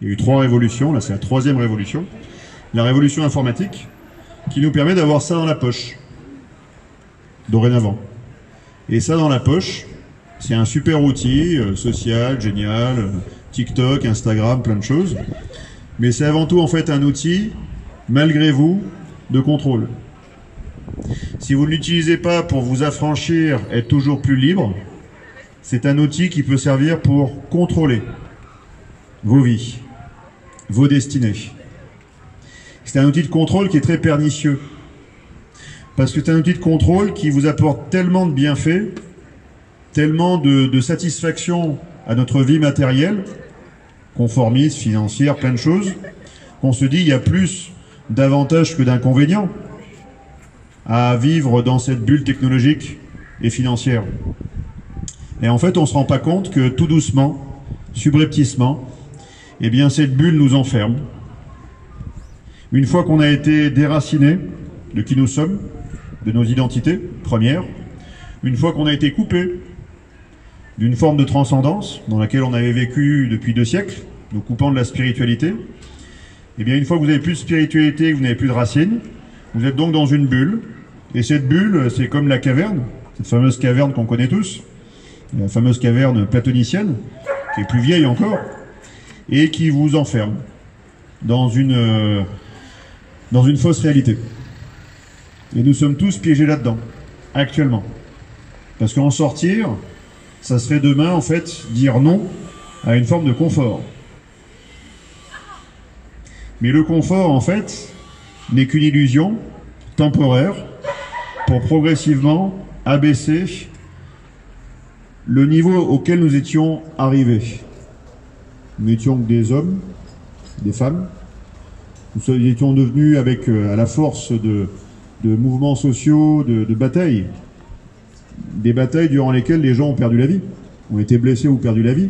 Il y a eu 3 révolutions, là c'est la 3e révolution. La révolution informatique, qui nous permet d'avoir ça dans la poche, dorénavant. Et ça dans la poche, c'est un super outil, social, génial, TikTok, Instagram, plein de choses. Mais c'est avant tout en fait un outil, malgré vous, de contrôle. Si vous ne l'utilisez pas pour vous affranchir, être toujours plus libre, c'est un outil qui peut servir pour contrôler vos vies, vos destinées. C'est un outil de contrôle qui est très pernicieux. Parce que c'est un outil de contrôle qui vous apporte tellement de bienfaits, tellement de satisfaction à notre vie matérielle, conformiste, financière, plein de choses, qu'on se dit il y a plus d'avantages que d'inconvénients à vivre dans cette bulle technologique et financière. Et en fait, on ne se rend pas compte que tout doucement, subrepticement, eh bien cette bulle nous enferme. Une fois qu'on a été déraciné de qui nous sommes, de nos identités premières, une fois qu'on a été coupé d'une forme de transcendance dans laquelle on avait vécu depuis 2 siècles, nous coupant de la spiritualité, eh bien une fois que vous n'avez plus de spiritualité, que vous n'avez plus de racines, vous êtes donc dans une bulle, et cette bulle, c'est comme la caverne, cette fameuse caverne qu'on connaît tous, la fameuse caverne platonicienne, qui est plus vieille encore, et qui vous enferme dans une fausse réalité. Et nous sommes tous piégés là-dedans, actuellement. Parce qu'en sortir, ça serait demain, en fait, dire non à une forme de confort. Mais le confort, en fait, n'est qu'une illusion temporaire pour progressivement abaisser le niveau auquel nous étions arrivés. Nous n'étions que des hommes, des femmes. Nous étions devenus, avec à la force de mouvements sociaux, de batailles, des batailles durant lesquelles les gens ont perdu la vie, ont été blessés ou perdu la vie.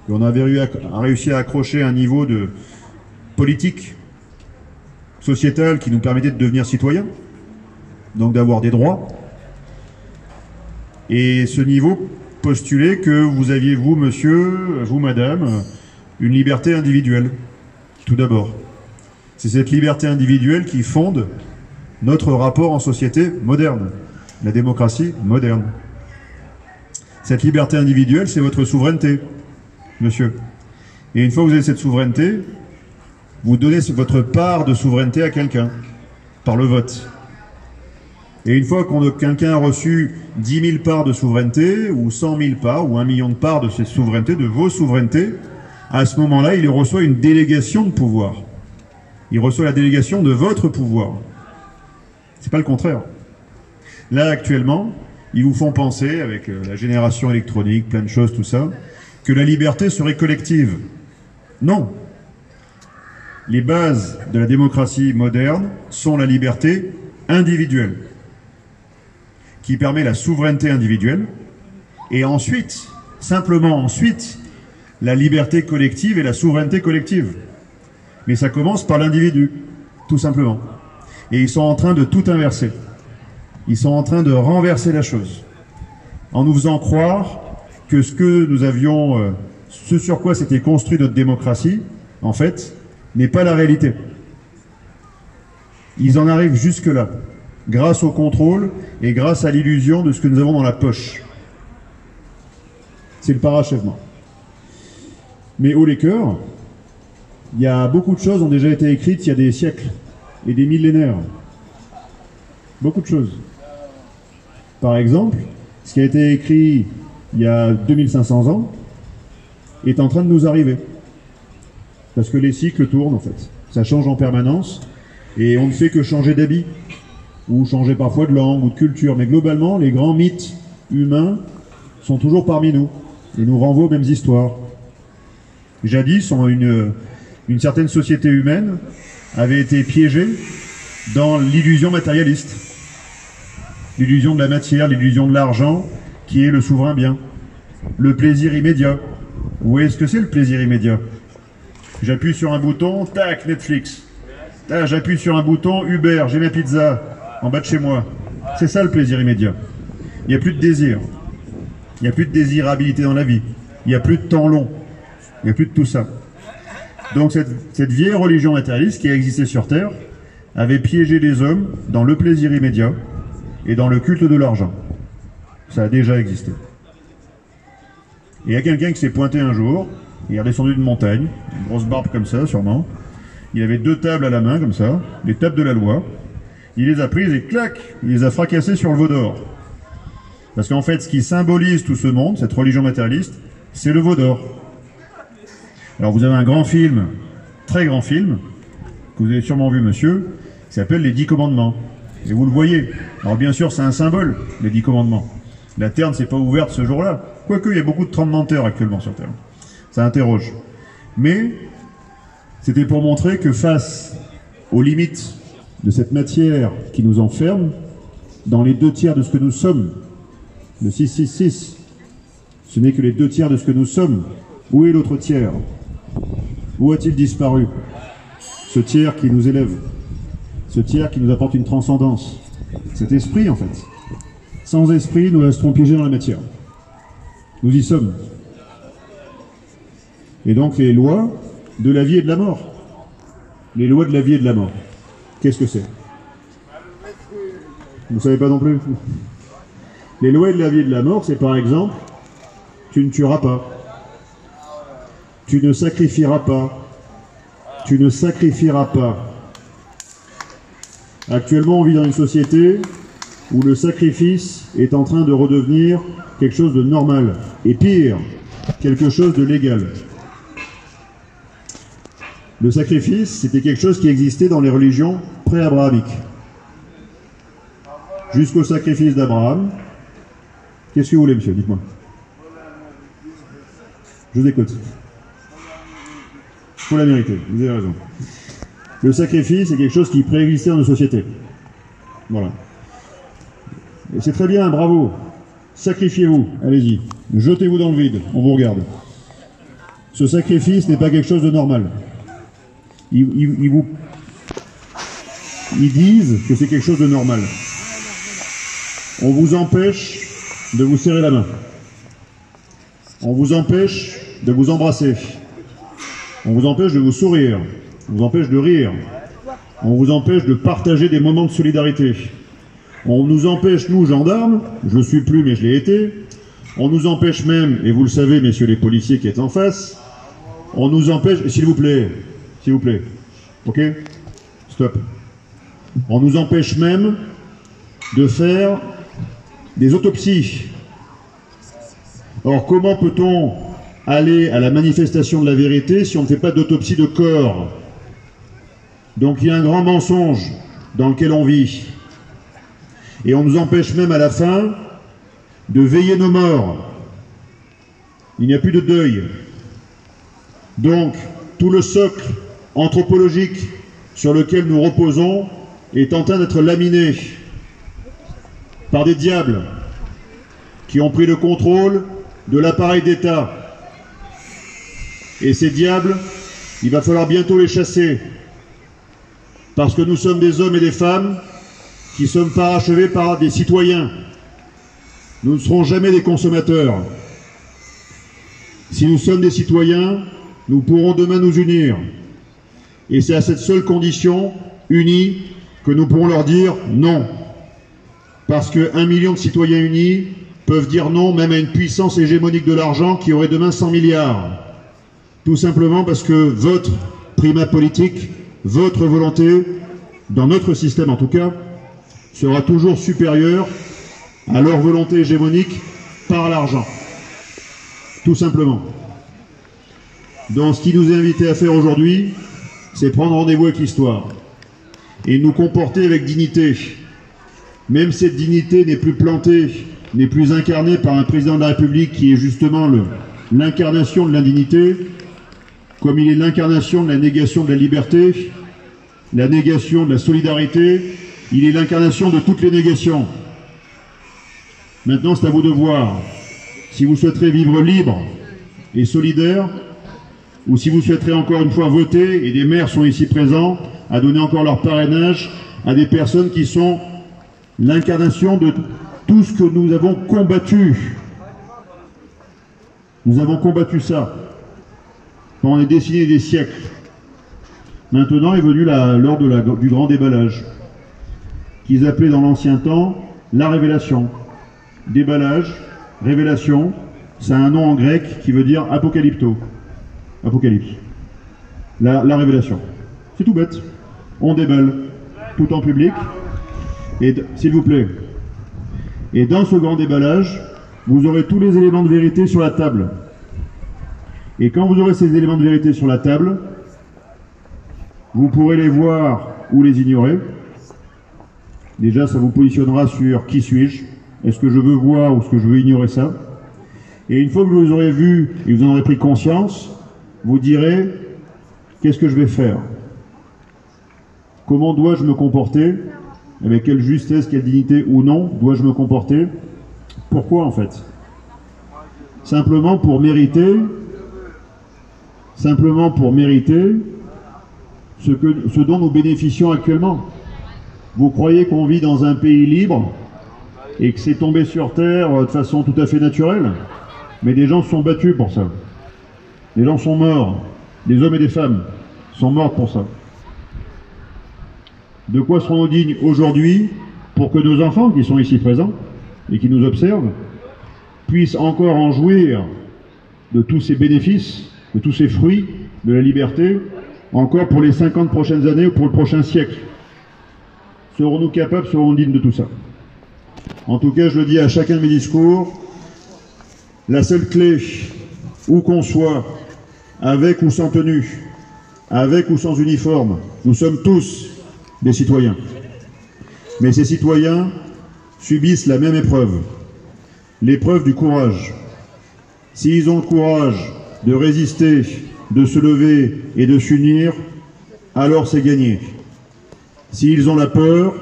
Et on avait réussi à accrocher un niveau de politique, sociétal, qui nous permettait de devenir citoyens, donc d'avoir des droits. Et ce niveau postulait que vous aviez, vous, monsieur, vous, madame, une liberté individuelle, tout d'abord. C'est cette liberté individuelle qui fonde notre rapport en société moderne, la démocratie moderne. Cette liberté individuelle, c'est votre souveraineté, monsieur. Et une fois que vous avez cette souveraineté, vous donnez votre part de souveraineté à quelqu'un, par le vote. Et une fois que quelqu'un a reçu 10 000 parts de souveraineté, ou 100 000 parts, ou 1 million de parts de cette souveraineté, de vos souverainetés, à ce moment-là, il reçoit une délégation de pouvoir. Il reçoit la délégation de votre pouvoir. C'est pas le contraire. Là, actuellement, ils vous font penser, avec la génération électronique, plein de choses, tout ça, que la liberté serait collective. Non. Les bases de la démocratie moderne sont la liberté individuelle, qui permet la souveraineté individuelle, et ensuite, simplement ensuite, la liberté collective et la souveraineté collective. Mais ça commence par l'individu, tout simplement. Et ils sont en train de tout inverser. Ils sont en train de renverser la chose, en nous faisant croire que ce que nous avions, ce sur quoi s'était construit notre démocratie, en fait, n'est pas la réalité. Ils en arrivent jusque-là, grâce au contrôle et grâce à l'illusion de ce que nous avons dans la poche. C'est le parachèvement. Mais haut les cœurs, il y a beaucoup de choses qui ont déjà été écrites il y a des siècles et des millénaires. Beaucoup de choses. Par exemple, ce qui a été écrit il y a 2500 ans est en train de nous arriver. Parce que les cycles tournent en fait. Ça change en permanence et on ne fait que changer d'habit ou changer parfois de langue ou de culture. Mais globalement, les grands mythes humains sont toujours parmi nous et nous renvoient aux mêmes histoires. Jadis, une certaine société humaine avait été piégée dans l'illusion matérialiste. L'illusion de la matière, l'illusion de l'argent, qui est le souverain bien. Le plaisir immédiat. Où est-ce que c'est le plaisir immédiat? J'appuie sur un bouton, tac, Netflix. Là, j'appuie sur un bouton, Uber, j'ai ma pizza en bas de chez moi. C'est ça le plaisir immédiat. Il n'y a plus de désir. Il n'y a plus de désirabilité dans la vie. Il n'y a plus de temps long. Il n'y a plus de tout ça. Donc cette vieille religion matérialiste qui a existé sur Terre avait piégé les hommes dans le plaisir immédiat et dans le culte de l'argent. Ça a déjà existé. Et il y a quelqu'un qui s'est pointé un jour, il est redescendu d'une montagne, une grosse barbe comme ça sûrement, il avait 2 tables à la main comme ça, les tables de la loi, il les a prises et clac, il les a fracassées sur le veau d'or. Parce qu'en fait, ce qui symbolise tout ce monde, cette religion matérialiste, c'est le veau d'or. Alors vous avez un grand film, très grand film, que vous avez sûrement vu monsieur, qui s'appelle Les 10 commandements. Et vous le voyez. Alors bien sûr, c'est un symbole, les 10 commandements. La Terre ne s'est pas ouverte ce jour-là. Quoique, il y a beaucoup de tremblements de terre actuellement sur Terre. Ça interroge. Mais, c'était pour montrer que face aux limites de cette matière qui nous enferme, dans les 2 tiers de ce que nous sommes, le 666, ce n'est que les 2 tiers de ce que nous sommes. Où est l'autre tiers? Où a-t-il disparu? Ce tiers qui nous élève, ce tiers qui nous apporte une transcendance, cet esprit en fait. Sans esprit, nous resterons piégés dans la matière. Nous y sommes. Et donc les lois de la vie et de la mort. Les lois de la vie et de la mort. Qu'est-ce que c'est? Vous ne savez pas non plus? Les lois de la vie et de la mort, c'est par exemple, tu ne tueras pas. Tu ne sacrifieras pas. Tu ne sacrifieras pas. Actuellement, on vit dans une société où le sacrifice est en train de redevenir quelque chose de normal. Et pire, quelque chose de légal. Le sacrifice, c'était quelque chose qui existait dans les religions pré-abrahamiques. Jusqu'au sacrifice d'Abraham. Qu'est-ce que vous voulez, monsieur? Dites-moi. Je vous écoute. Il faut la mériter, vous avez raison. Le sacrifice est quelque chose qui préexistait dans nos sociétés. Voilà. Et c'est très bien, bravo. Sacrifiez-vous, allez-y. Jetez-vous dans le vide, on vous regarde. Ce sacrifice n'est pas quelque chose de normal. Ils disent que c'est quelque chose de normal. On vous empêche de vous serrer la main. On vous empêche de vous embrasser. On vous empêche de vous sourire. On vous empêche de rire. On vous empêche de partager des moments de solidarité. On nous empêche, nous, gendarmes, je suis plus mais je l'ai été, on nous empêche même, et vous le savez, messieurs les policiers qui êtes en face, on nous empêche, s'il vous plaît, ok? Stop. On nous empêche même de faire des autopsies. Or, comment peut-on aller à la manifestation de la vérité si on ne fait pas d'autopsie de corps? Donc il y a un grand mensonge dans lequel on vit. Et on nous empêche même à la fin de veiller nos morts. Il n'y a plus de deuil. Donc tout le socle anthropologique sur lequel nous reposons est en train d'être laminé par des diables qui ont pris le contrôle de l'appareil d'État. Et ces diables, il va falloir bientôt les chasser. Parce que nous sommes des hommes et des femmes qui sommes parachevés par des citoyens. Nous ne serons jamais des consommateurs. Si nous sommes des citoyens, nous pourrons demain nous unir. Et c'est à cette seule condition, unis, que nous pourrons leur dire non. Parce que 1 million de citoyens unis peuvent dire non même à une puissance hégémonique de l'argent qui aurait demain 100 milliards. Tout simplement parce que votre primat politique, votre volonté, dans notre système en tout cas, sera toujours supérieure à leur volonté hégémonique par l'argent. Tout simplement. Donc ce qui nous est invité à faire aujourd'hui, c'est prendre rendez-vous avec l'histoire et nous comporter avec dignité. Même cette dignité n'est plus plantée, n'est plus incarnée par un président de la République qui est justement l'incarnation de l'indignité, comme il est l'incarnation de la négation de la liberté, la négation de la solidarité, il est l'incarnation de toutes les négations. Maintenant, c'est à vous de voir si vous souhaiterez vivre libre et solidaire, ou si vous souhaiterez encore une fois voter, et des maires sont ici présents, à donner encore leur parrainage à des personnes qui sont l'incarnation de tout ce que nous avons combattu. Nous avons combattu ça pendant des décennies et des siècles. Maintenant est venue l'heure du grand déballage, qu'ils appelaient dans l'ancien temps la révélation. Déballage, révélation, c'est un nom en grec qui veut dire apocalypto. Apocalypse. La révélation. C'est tout bête. On déballe, tout en public. Et s'il vous plaît. Et dans ce grand déballage, vous aurez tous les éléments de vérité sur la table. Et quand vous aurez ces éléments de vérité sur la table, vous pourrez les voir ou les ignorer. Déjà, ça vous positionnera sur qui suis-je, est-ce que je veux voir ou est-ce que je veux ignorer ça. Et une fois que vous aurez vu et vous en aurez pris conscience, vous direz, qu'est-ce que je vais faire? Comment dois-je me comporter? Avec quelle justesse, quelle dignité ou non dois-je me comporter? Pourquoi en fait? Simplement pour mériter ce dont nous bénéficions actuellement. Vous croyez qu'on vit dans un pays libre et que c'est tombé sur terre de façon tout à fait naturelle? Mais des gens se sont battus pour ça. Les gens sont morts. Des hommes et des femmes sont morts pour ça. De quoi serons-nous dignes aujourd'hui pour que nos enfants qui sont ici présents et qui nous observent puissent encore en jouir de tous ces bénéfices, de tous ces fruits de la liberté, encore pour les 50 prochaines années ou pour le prochain siècle? Serons-nous capables, serons-nous dignes de tout ça? En tout cas, je le dis à chacun de mes discours, la seule clé, où qu'on soit, avec ou sans tenue, avec ou sans uniforme, nous sommes tous des citoyens. Mais ces citoyens subissent la même épreuve, l'épreuve du courage. S'ils ont le courage de résister, de se lever et de s'unir, alors c'est gagné. S'ils ont la peur,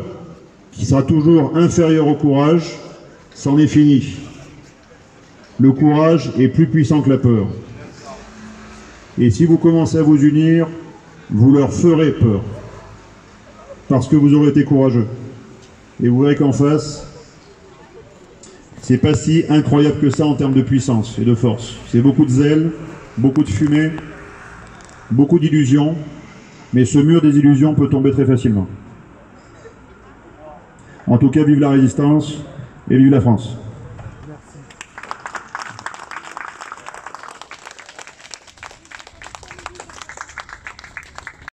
qui sera toujours inférieure au courage, c'en est fini. Le courage est plus puissant que la peur. Et si vous commencez à vous unir, vous leur ferez peur. Parce que vous aurez été courageux. Et vous verrez qu'en face, c'est pas si incroyable que ça en termes de puissance et de force. C'est beaucoup de zèle, beaucoup de fumée, beaucoup d'illusions, mais ce mur des illusions peut tomber très facilement. En tout cas, vive la résistance et vive la France.